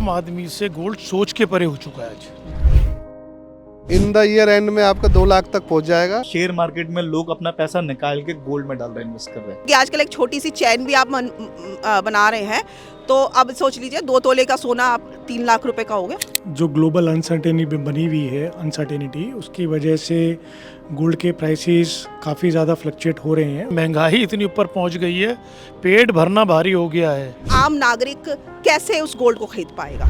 आम आदमी से गोल्ड सोच के परे हो चुका है आज। इन द ईयर एंड में आपका 2 लाख तक पहुंच जाएगा। शेयर मार्केट में लोग अपना पैसा निकाल के गोल्ड में डाल रहे हैं, इन्वेस्ट कर रहे हैं। कि आजकल एक छोटी सी चैन भी आप बना रहे हैं, तो अब सोच लीजिए 2 तोले का सोना आप 3 लाख रुपए का हो गया। जो ग्लोबल अनसर्टेनिटी बनी हुई है, अनसर्टेनिटी, उसकी वजह से गोल्ड के प्राइसेस काफ़ी ज़्यादा फ्लक्चुएट हो रहे हैं। महंगाई इतनी ऊपर पहुंच गई है, पेट भरना भारी हो गया है। आम नागरिक कैसे उस गोल्ड को खरीद पाएगा?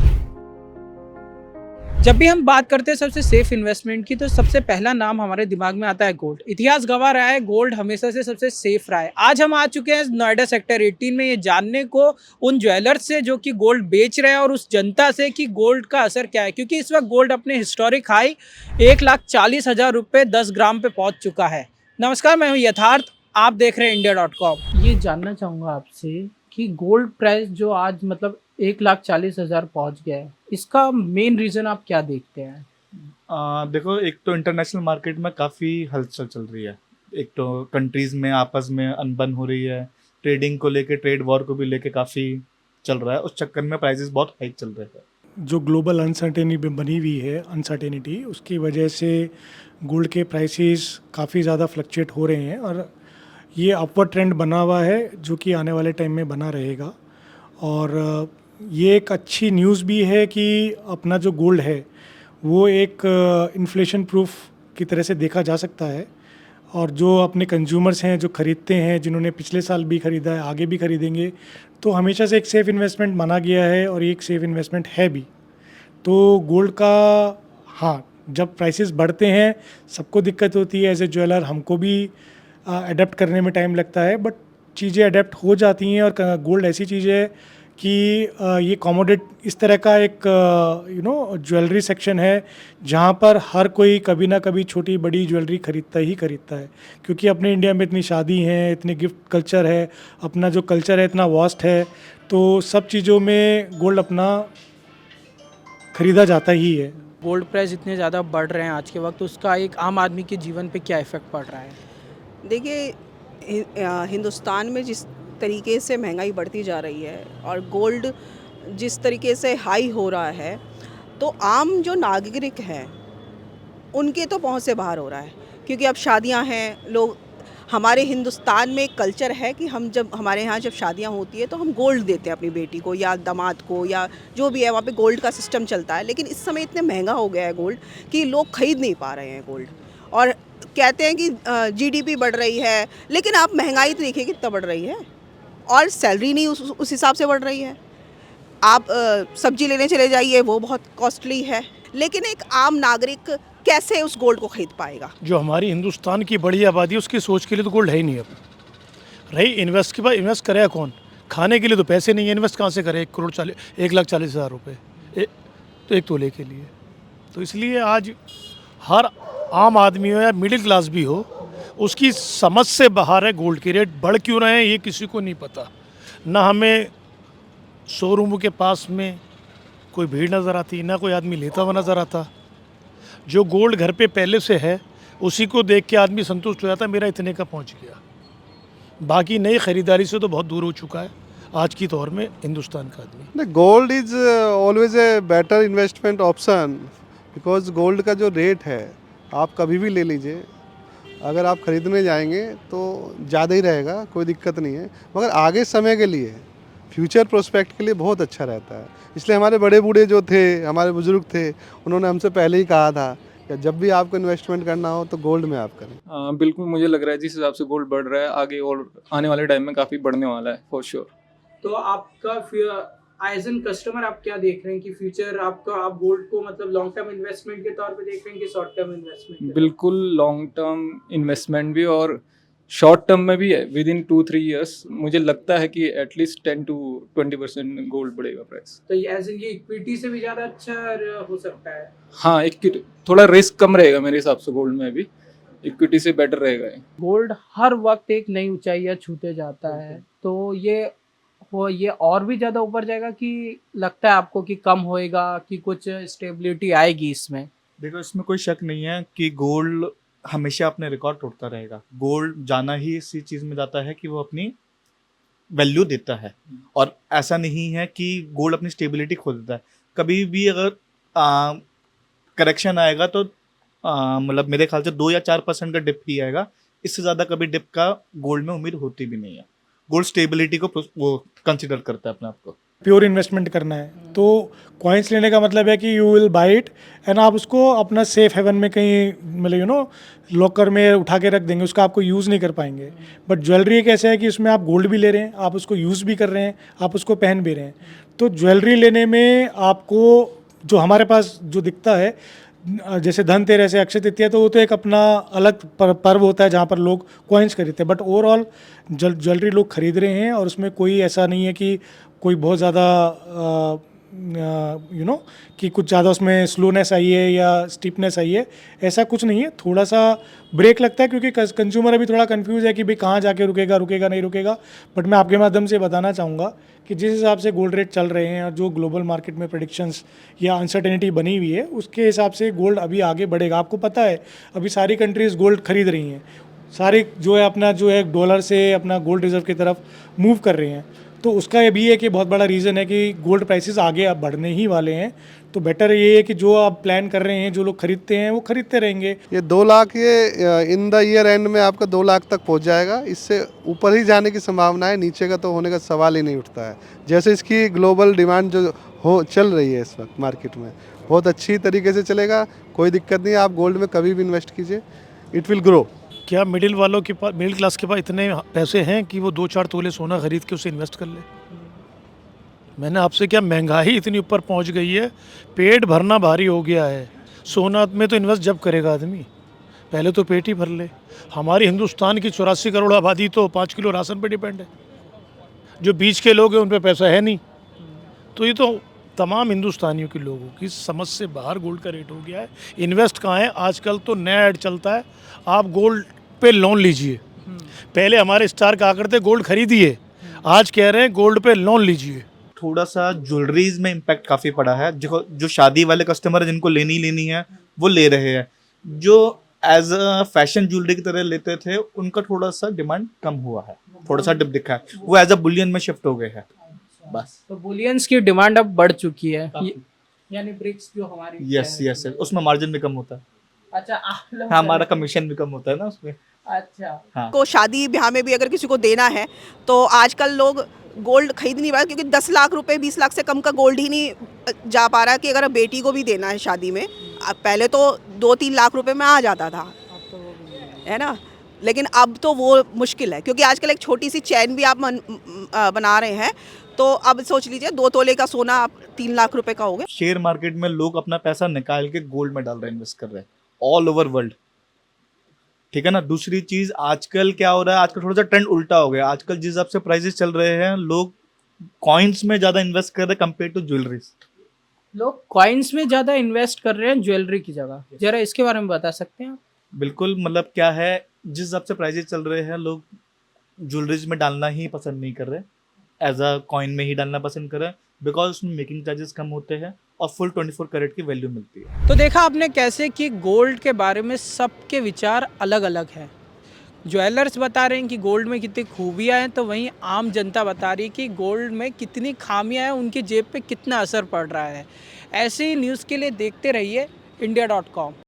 जब भी हम बात करते हैं सबसे सेफ इन्वेस्टमेंट की, तो सबसे पहला नाम हमारे दिमाग में आता है गोल्ड। इतिहास गवाह रहा है, गोल्ड हमेशा से सबसे सेफ रहा है। आज हम आ चुके हैं नोएडा सेक्टर 18 में, ये जानने को उन ज्वेलर्स से जो कि गोल्ड बेच रहे हैं और उस जनता से कि गोल्ड का असर क्या है, क्योंकि इस वक्त गोल्ड अपने हिस्टोरिक हाई 1,40,000 रुपये 10 ग्राम पे पहुंच चुका है। नमस्कार, मैं हूँ यथार्थ, आप देख रहे हैं India.com। ये जानना चाहूँगा आपसे कि गोल्ड प्राइस जो आज मतलब 1,40,000 पहुंच गया है, इसका मेन रीज़न आप क्या देखते हैं? देखो, एक तो इंटरनेशनल मार्केट में काफ़ी हलचल चल रही है। एक तो कंट्रीज़ में आपस में अनबन हो रही है, ट्रेडिंग को लेके, ट्रेड वॉर को भी लेके काफ़ी चल रहा है। उस चक्कर में प्राइसेस बहुत हाइक चल रहे हैं। जो ग्लोबल अनसर्टेनिटी बनी हुई है, अनसर्टेनिटी, उसकी वजह से गोल्ड के प्राइसेस काफ़ी ज़्यादा फ्लक्चुएट हो रहे हैं और ये अपवर्ड ट्रेंड बना हुआ है जो कि आने वाले टाइम में बना रहेगा। और ये एक अच्छी न्यूज़ भी है कि अपना जो गोल्ड है वो एक इन्फ्लेशन प्रूफ की तरह से देखा जा सकता है। और जो अपने कंज्यूमर्स हैं, जो ख़रीदते हैं, जिन्होंने पिछले साल भी ख़रीदा है, आगे भी ख़रीदेंगे, तो हमेशा से एक सेफ़ इन्वेस्टमेंट माना गया है और ये एक सेफ़ इन्वेस्टमेंट है भी। तो गोल्ड का, हाँ, जब प्राइसेस बढ़ते हैं सबको दिक्कत होती है, एज ए ज्वेलर हमको भी अडेप्ट करने में टाइम लगता है, बट चीज़ें अडेप्ट हो जाती हैं। और गोल्ड ऐसी चीज़ है कि ये कॉमोडिट इस तरह का एक ज्वेलरी सेक्शन है जहाँ पर हर कोई कभी ना कभी छोटी बड़ी ज्वेलरी खरीदता है, क्योंकि अपने इंडिया में इतनी शादी हैं, इतने गिफ्ट कल्चर है, अपना जो कल्चर है इतना वास्ट है, तो सब चीज़ों में गोल्ड अपना खरीदा जाता ही है। गोल्ड प्राइस इतने ज़्यादा बढ़ रहे हैं आज के वक्त, उसका एक आम आदमी के जीवन पे क्या इफ़ेक्ट पड़ रहा है? देखिए, हिंदुस्तान में जिस तरीके से महंगाई बढ़ती जा रही है और गोल्ड जिस तरीके से हाई हो रहा है, तो आम जो नागरिक हैं उनके तो पहुंच से बाहर हो रहा है। क्योंकि अब शादियां हैं, लोग, हमारे हिंदुस्तान में एक कल्चर है कि हमारे यहाँ जब शादियां होती है तो हम गोल्ड देते हैं अपनी बेटी को या दामाद को, या जो भी है वहाँ पे गोल्ड का सिस्टम चलता है। लेकिन इस समय इतने महंगा हो गया है गोल्ड कि लोग खरीद नहीं पा रहे हैं गोल्ड। और कहते हैं कि जीडीपी बढ़ रही है, लेकिन आप महंगाई तो देखिए कितना बढ़ रही है और सैलरी नहीं उस हिसाब से बढ़ रही है। आप सब्जी लेने चले जाइए, वो बहुत कॉस्टली है। लेकिन एक आम नागरिक कैसे उस गोल्ड को खरीद पाएगा? जो हमारी हिंदुस्तान की बड़ी आबादी है उसकी सोच के लिए तो गोल्ड है ही नहीं। अब रही इन्वेस्ट के बाद, इन्वेस्ट करेगा कौन? खाने के लिए तो पैसे नहीं है, इन्वेस्ट कहाँ से करे? 1,40,000 रुपये तो 1 तोले के लिए। तो इसलिए आज हर आम आदमी हो या मिडिल क्लास भी हो, उसकी समझ से बाहर है गोल्ड के रेट बढ़ क्यों रहे हैं, ये किसी को नहीं पता। ना हमें शोरूम के पास में कोई भीड़ नज़र आती, ना कोई आदमी लेता हुआ नज़र आता। जो गोल्ड घर पे पहले से है उसी को देख के आदमी संतुष्ट हो जाता है, मेरा इतने का पहुंच गया। बाकी नई ख़रीदारी से तो बहुत दूर हो चुका है आज की दौर में हिंदुस्तान का आदमी। Gold is always a better investment option, because gold का जो रेट है आप कभी भी ले लीजिए, अगर आप ख़रीदने जाएंगे तो ज़्यादा ही रहेगा, कोई दिक्कत नहीं है, मगर आगे समय के लिए, फ्यूचर प्रोस्पेक्ट के लिए बहुत अच्छा रहता है। इसलिए हमारे बड़े बूढ़े जो थे, हमारे बुजुर्ग थे, उन्होंने हमसे पहले ही कहा था कि जब भी आपको इन्वेस्टमेंट करना हो तो गोल्ड में आप करें। बिल्कुल, मुझे लग रहा है जिस हिसाब से गोल्ड बढ़ रहा है आगे और आने वाले टाइम में काफ़ी बढ़ने वाला है फॉर श्योर। तो आपका एज एन कस्टमर आप क्या देख रहे हैं कि फ्यूचर आपका, आप गोल्ड को मतलब लॉन्ग टर्म इन्वेस्टमेंट के तौर पे देख रहे हैं कि शॉर्ट टर्म इन्वेस्टमेंट? बिल्कुल लॉन्ग टर्म इन्वेस्टमेंट भी और शॉर्ट टर्म में भी है। विद इन 2-3 ईयर्स मुझे लगता है कि एटलीस्ट 10 to 20% गोल्ड बढ़ेगा प्राइस। तो एज इन ये इक्विटी से भी ज़्यादा अच्छा हो सकता है? हाँ, इक्विटी थोड़ा रिस्क कम रहेगा मेरे हिसाब से, गोल्ड में भी इक्विटी से बेटर रहेगा। गोल्ड हर वक्त एक नई ऊंचाइयां छूते जाता है, तो ये और भी ज़्यादा ऊपर जाएगा कि लगता है आपको कि कम होएगा, कि कुछ स्टेबिलिटी आएगी इसमें? देखो, इसमें कोई शक नहीं है कि गोल्ड हमेशा अपने रिकॉर्ड तोड़ता रहेगा। गोल्ड जाना ही इसी चीज़ में जाता है कि वो अपनी वैल्यू देता है, और ऐसा नहीं है कि गोल्ड अपनी स्टेबिलिटी खो देता है। कभी भी अगर करेक्शन आएगा तो मतलब मेरे ख्याल से 2 या 4% का डिप ही आएगा। इससे ज़्यादा कभी डिप का गोल्ड में उम्मीद होती भी नहीं है। गोल्ड स्टेबिलिटी को वो कंसिडर करता है अपने आप को। प्योर इन्वेस्टमेंट करना है तो कॉइन्स लेने का मतलब है कि you will by it and आप उसको अपना सेफ हेवन में कहीं मतलब लॉकर में उठा के रख देंगे, उसका आपको यूज़ नहीं कर पाएंगे। बट ज्वेलरी एक ऐसा है कि उसमें आप गोल्ड भी ले रहे हैं, आप उसको यूज़ भी कर रहे हैं, आप उसको पहन भी रहे हैं। तो ज्वेलरी लेने में आपको जो हमारे पास जो दिखता है जैसे धनतेरस है, अक्षय तृतीया, तो वो तो एक अपना अलग पर्व होता है जहाँ पर लोग कॉइन्स खरीदते हैं। बट ओवरऑल ज्वेलरी लोग खरीद रहे हैं और उसमें कोई ऐसा नहीं है कि कोई बहुत ज़्यादा कि कुछ ज़्यादा उसमें स्लोनेस आई है या स्टीपनेस आई है, ऐसा कुछ नहीं है। थोड़ा सा ब्रेक लगता है क्योंकि कंज्यूमर अभी थोड़ा कंफ्यूज है कि भाई कहाँ जाके रुकेगा नहीं रुकेगा। बट मैं आपके माध्यम से बताना चाहूँगा कि जिस हिसाब से गोल्ड रेट चल रहे हैं और जो ग्लोबल मार्केट में प्रेडिक्शंस या अनसर्टेनिटी बनी हुई है, उसके हिसाब से गोल्ड अभी आगे बढ़ेगा। आपको पता है अभी सारी कंट्रीज़ गोल्ड खरीद रही हैं, सारी जो है अपना जो है डॉलर से अपना गोल्ड रिजर्व की तरफ मूव कर रहे हैं। तो उसका ये भी है कि बहुत बड़ा रीज़न है कि गोल्ड प्राइसेस आगे अब बढ़ने ही वाले हैं। तो बेटर ये है कि जो आप प्लान कर रहे हैं, जो लोग खरीदते हैं वो खरीदते रहेंगे। ये 2 लाख ये इन द ईयर एंड में आपका 2 लाख तक पहुंच जाएगा। इससे ऊपर ही जाने की संभावना है, नीचे का तो होने का सवाल ही नहीं उठता है। जैसे इसकी ग्लोबल डिमांड जो चल रही है इस वक्त मार्केट में, बहुत अच्छी तरीके से चलेगा, कोई दिक्कत नहीं है। आप गोल्ड में कभी भी इन्वेस्ट कीजिए, इट विल ग्रो। क्या मिडिल वालों के पास, मिडिल क्लास के पास इतने पैसे हैं कि वो 2-4 तोले सोना खरीद के उसे इन्वेस्ट कर ले? मैंने आपसे क्या, महंगाई इतनी ऊपर पहुंच गई है, पेट भरना भारी हो गया है। सोना में तो इन्वेस्ट जब करेगा आदमी, पहले तो पेट ही भर ले। हमारी हिंदुस्तान की 84 करोड़ आबादी तो 5 किलो राशन पे डिपेंड है। जो बीच के लोग हैं उन पे पैसा है नहीं। तो ये तो तमाम हिंदुस्तानियों के लोगों की समझ से बाहर गोल्ड का रेट हो गया है। इन्वेस्ट कहाँ है आजकल, तो नया ऐड चलता है, आप गोल्ड पे लोन लीजिए। पहले हमारे स्टार कहा करते गोल्ड खरीदिए, आज कह रहे हैं गोल्ड पे लोन लीजिए। थोड़ा सा ज्वेलरीज में इम्पैक्ट काफ़ी पड़ा है। जो शादी वाले कस्टमर है जिनको लेनी है वो ले रहे हैं। जो एज अ फैशन ज्वेलरी की तरह लेते थे उनका थोड़ा सा डिमांड कम हुआ है, थोड़ा सा डिप दिखा है, वो एज अ बुलियन में शिफ्ट हो गए हैं बस। तो बुलियंस की डिमांड अब बढ़ चुकी है, यानी ब्रिक्स जो हमारी यस उसमें मार्जिन भी कम होता है। अच्छा हाँ, हमारा कमीशन भी कम होता है ना उसमें। अच्छा हाँ, को शादी ब्याह में भी अगर किसी को देना है तो आजकल लोग गोल्ड खरीद नहीं पाए, क्योंकि 10 लाख रुपए 20 लाख से कम का गोल्ड ही नहीं जा पा रहा कि अगर बेटी को भी देना है शादी में। पहले तो 2-3 लाख रुपए में आ जाता था, है ना, लेकिन अब तो वो मुश्किल है, क्योंकि आजकल एक छोटी सी चैन भी आप बना रहे हैं तो अब सोच लीजिए 2 तोले का सोना आप 3 लाख रुपए का हो गया। शेयर मार्केट में लोग अपना पैसा निकाल के गोल्ड में डाल रहे हैं, इन्वेस्ट कर रहे हैं ऑल ओवर वर्ल्ड, ठीक है ना। दूसरी चीज आजकल क्या हो रहा है, आजकल थोड़ा सा ट्रेंड उल्टा हो गया। आजकल जिस हिसाब से प्राइसेस चल रहे हैं, लोग कॉइन्स में ज्यादा इन्वेस्ट कर रहे हैं कंपेयर टू ज्वेलरीज। लोग कॉइन्स में ज्यादा इन्वेस्ट कर रहे हैं ज्वेलरी की जगह, जरा इसके बारे में बता सकते हैं आप? बिल्कुल, मतलब क्या है, जिस हिसाब से प्राइसेस चल रहे हैं, लोग ज्वेलरीज में डालना ही पसंद नहीं कर रहे, एज अ कॉइन में ही डालना पसंद कर रहे हैं, बिकॉज उसमें मेकिंग चार्जेस कम होते हैं और फुल 24 कैरेट की वैल्यू मिलती है। तो देखा आपने कैसे कि गोल्ड के बारे में सबके विचार अलग अलग हैं। ज्वेलर्स बता रहे हैं कि गोल्ड में कितनी खूबियाँ हैं, तो वहीं आम जनता बता रही है कि गोल्ड में कितनी खामियाँ हैं, उनकी जेब पे कितना असर पड़ रहा है। ऐसे ही न्यूज़ के लिए देखते रहिए India.com।